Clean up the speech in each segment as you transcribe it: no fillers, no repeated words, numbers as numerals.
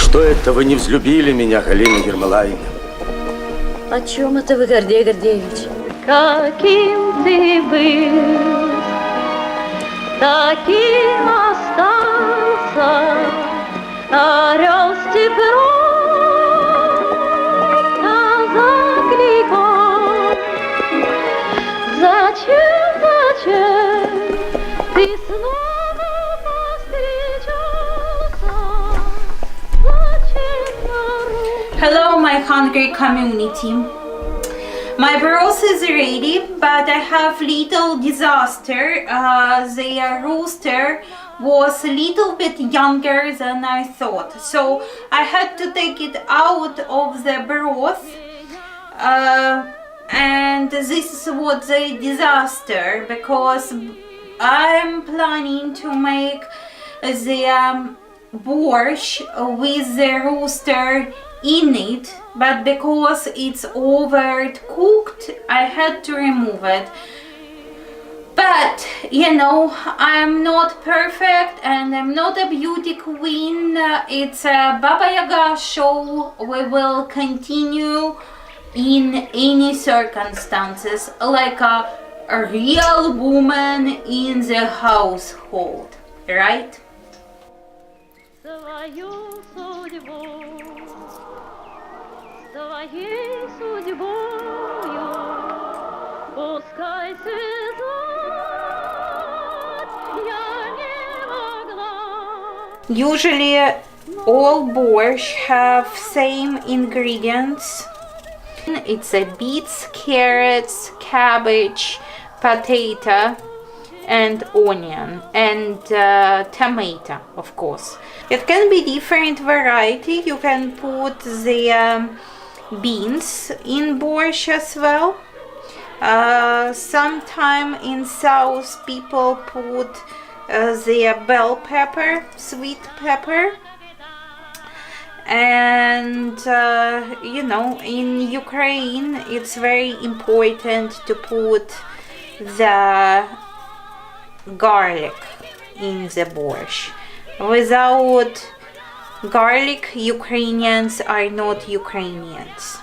что это вы не взлюбили меня, Галина Ермолаевна? О чем это вы, Гордей Гордеевич? Каким ты был, таким остался, орел степной закликал. Зачем ты снова повстречался? Зачем я Hello, my hungry community. My broth is ready, but I have little disaster. The rooster was a little bit younger than I thought, so I had to take it out of the broth. And this is what the disaster, because I'm planning to make the borscht with the rooster in it, but because it's overcooked, I had to remove it. But you know, I'm not perfect and I'm not a beauty queen. It's a Baba Yaga show. We will continue in any circumstances, like a real woman in the household, right? свою судьбу, своей судьбою, пускай связать я не могла. Usually all borscht have same ingredients. It's a beets, carrots, cabbage, potato and onion and tomato, of course. It can be different variety. You can put the beans in borscht as well. Sometime in south people put the bell pepper, sweet pepper. And you know, in Ukraine it's very important to put the garlic in the borscht. Without garlic, Ukrainians are not Ukrainians.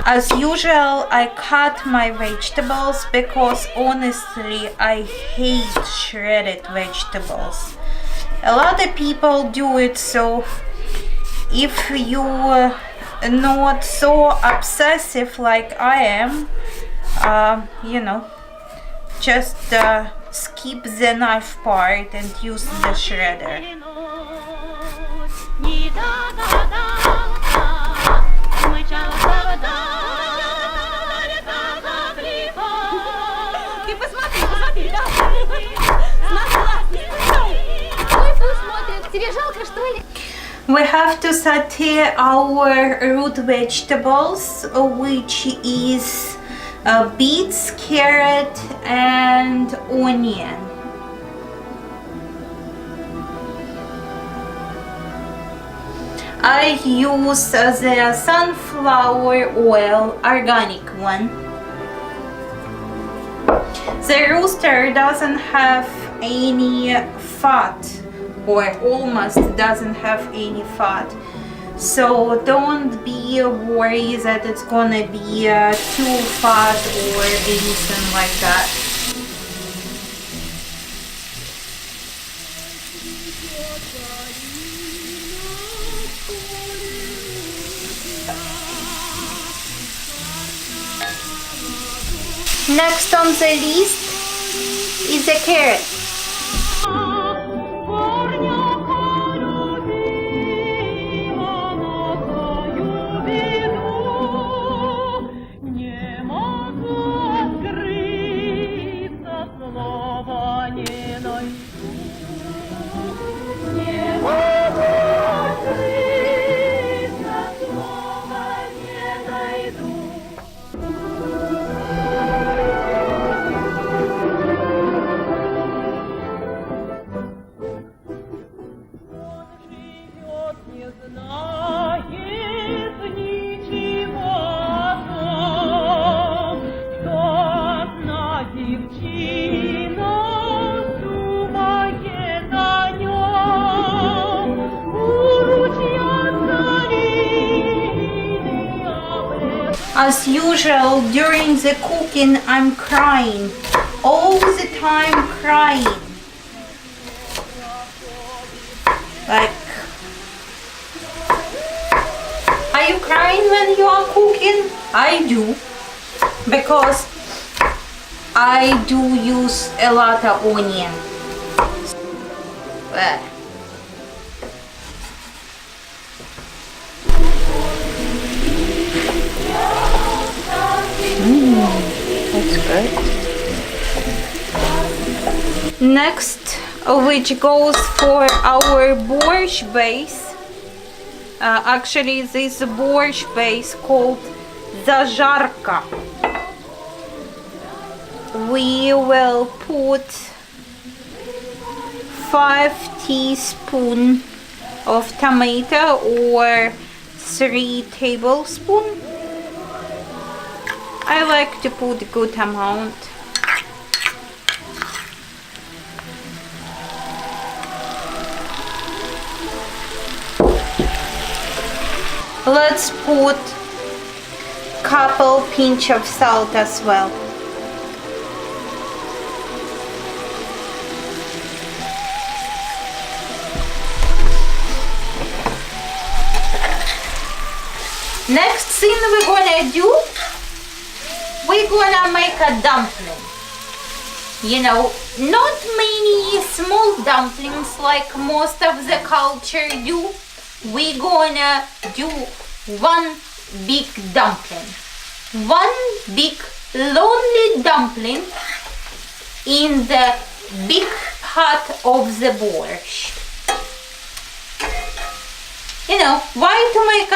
As usual, I cut my vegetables because honestly I hate shredded vegetables. A lot of people do it, so if you're not so obsessive like I am, you know, just skip the knife part and use the shredder. We have to saute our root vegetables, which is beets, carrot and onion. I use the sunflower oil, organic one. The rooster doesn't have any fat, or almost doesn't have any fat, so don't be worried that it's gonna be too fat or anything like that. Next on the list is the carrot. As usual, during the cooking, I'm crying. All the time crying. Like, are you crying when you are cooking? I do. Because I do use a lot of onion. That's great. Next, which goes for our borscht base. Actually, this borscht base called zajarka. We will put 5 teaspoons of tomato or 3 tablespoons. I like to put a good amount. Let's put couple pinch of salt as well. Next thing we're gonna do, we're gonna make a dumpling. You know, not many small dumplings like most of the culture do. We're gonna do one big dumpling. One big lonely dumpling in the big pot of the borscht. You know, why to make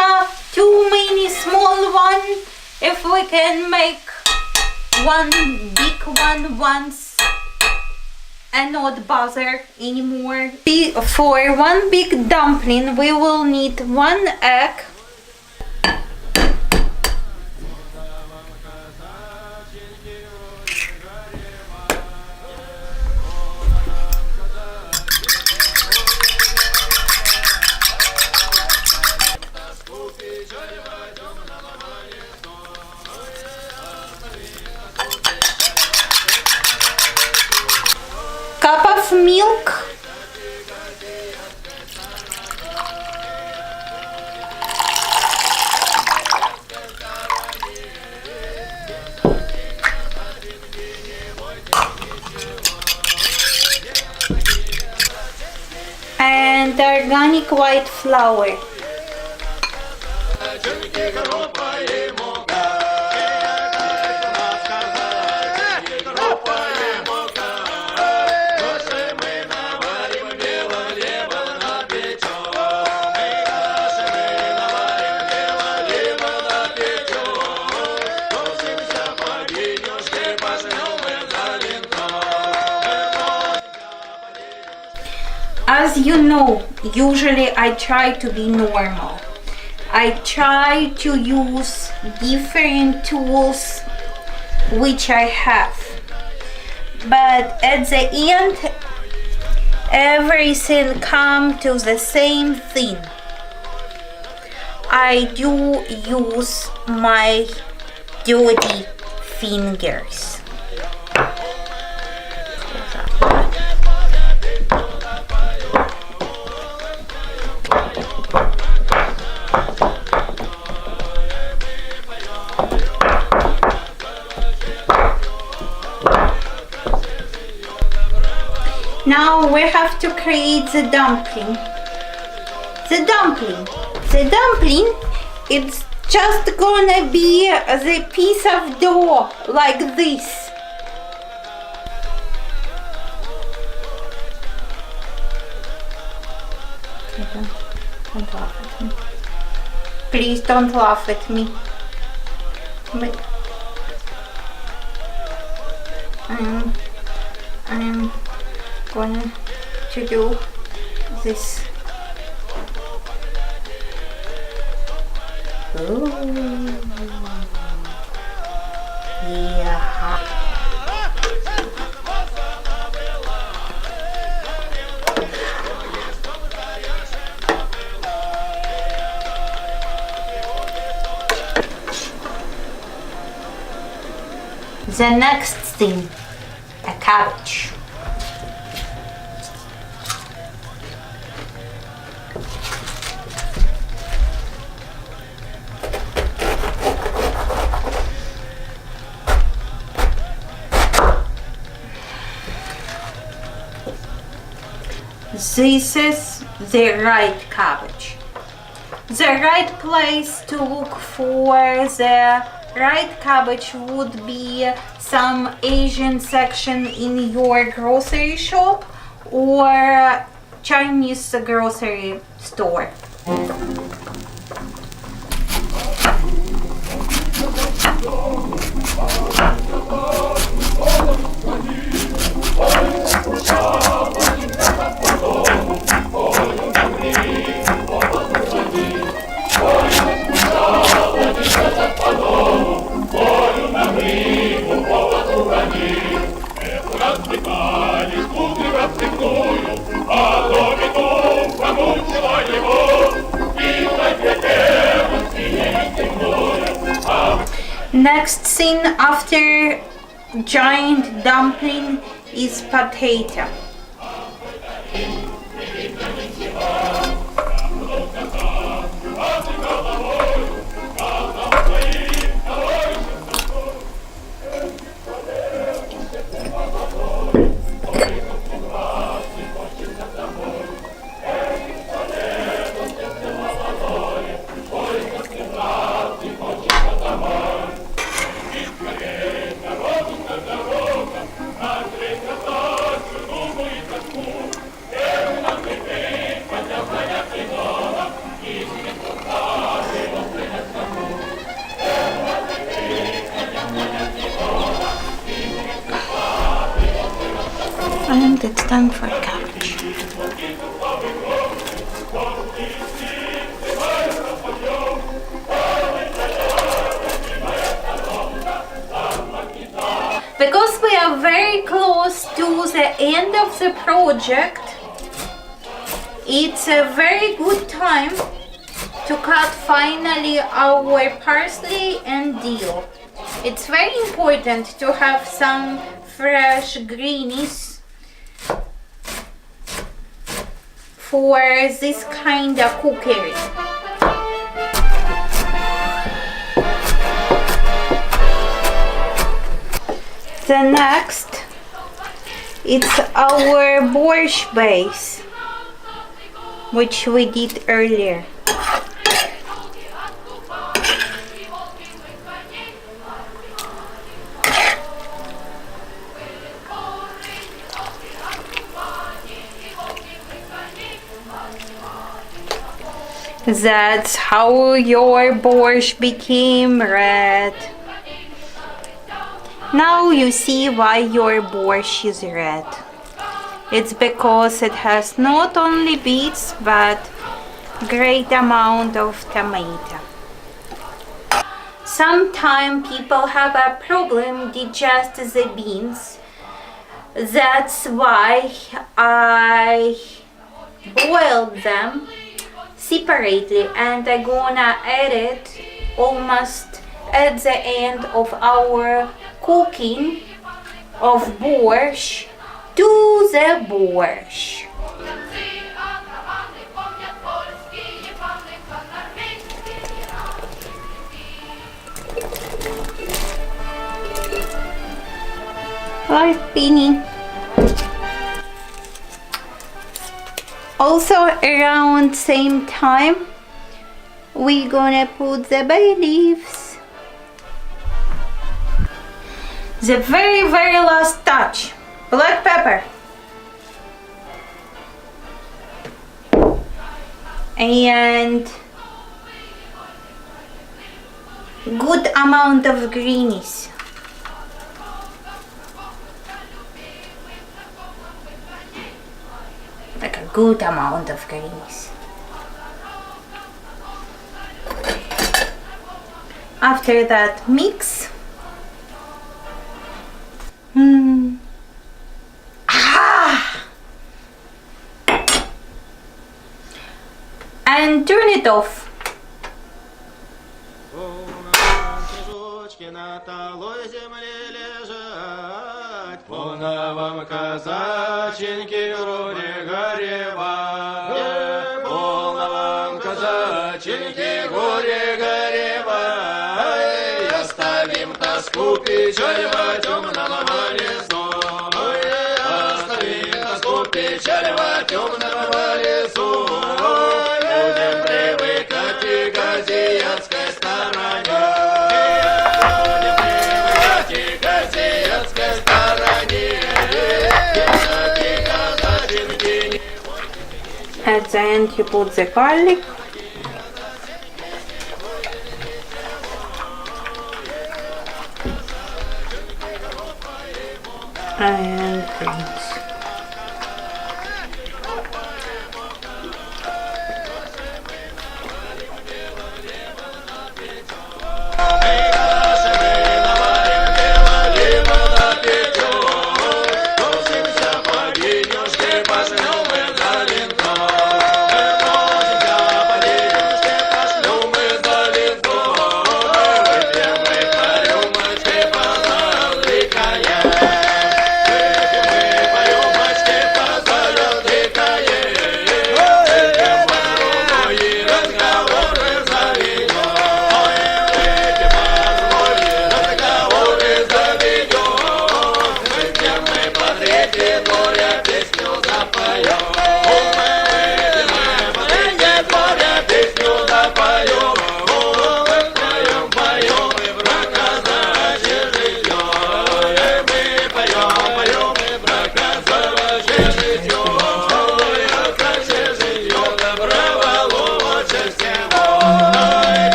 too many small one if we can make one big one once and not bother anymore. For one big dumpling we will need 1 egg, cup of milk, and organic white flour. As you know, usually I try to be normal. I try to use different tools which I have. But at the end, everything comes to the same thing. I do use my dirty fingers. Now we have to create the dumpling. The dumpling, it's just gonna be the piece of dough like this. Don't laugh at me. Please don't laugh at me. But I'm going to do this. Ooh. Yeah. The next thing, a cabbage. This is the right cabbage. The right place to look for the right cabbage would be some Asian section in your grocery shop or Chinese grocery store. Next thing after giant dumpling is potato. And it's time for cabbage. Because we are very close to the end of the project, it's a very good time to cut finally our parsley and dill. It's very important to have some fresh greenies for this kind of cookery. The next, it's our borscht base, which we did earlier. That's how your borscht became red. Now you see why your borscht is red. It's because it has not only beets but great amount of tomato. Sometimes people have a problem digest the beans. That's why I boiled them separately, and I'm gonna add it almost at the end of our cooking of borscht to the borscht. Right, Beanie. Also around same time, we're gonna put the bay leaves. The very last touch, black pepper. And good amount of greenies. Like a good amount of greenies. After that, mix. And turn it off. галушки на талой земле лежать. Полно вам, казаченьки, груди горевать. Полно вам, казаченьки, горе горевать. Оставим тоску, печаль во темном лесу. Оставим тоску, печаль во темном лесу. Будем привыкать и к азиатской стороне. Будем привыкать и к азиатской стороне. At the end you put the garlic. And greens.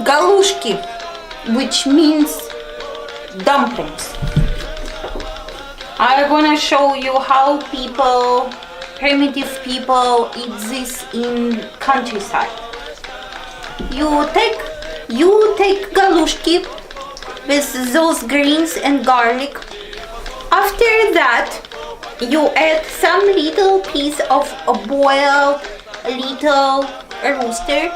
Галушки, which means dumplings. I'm gonna show you how primitive people eat this in countryside. You take галушки with those greens and garlic. After that, you add some little piece of a boiled little rooster.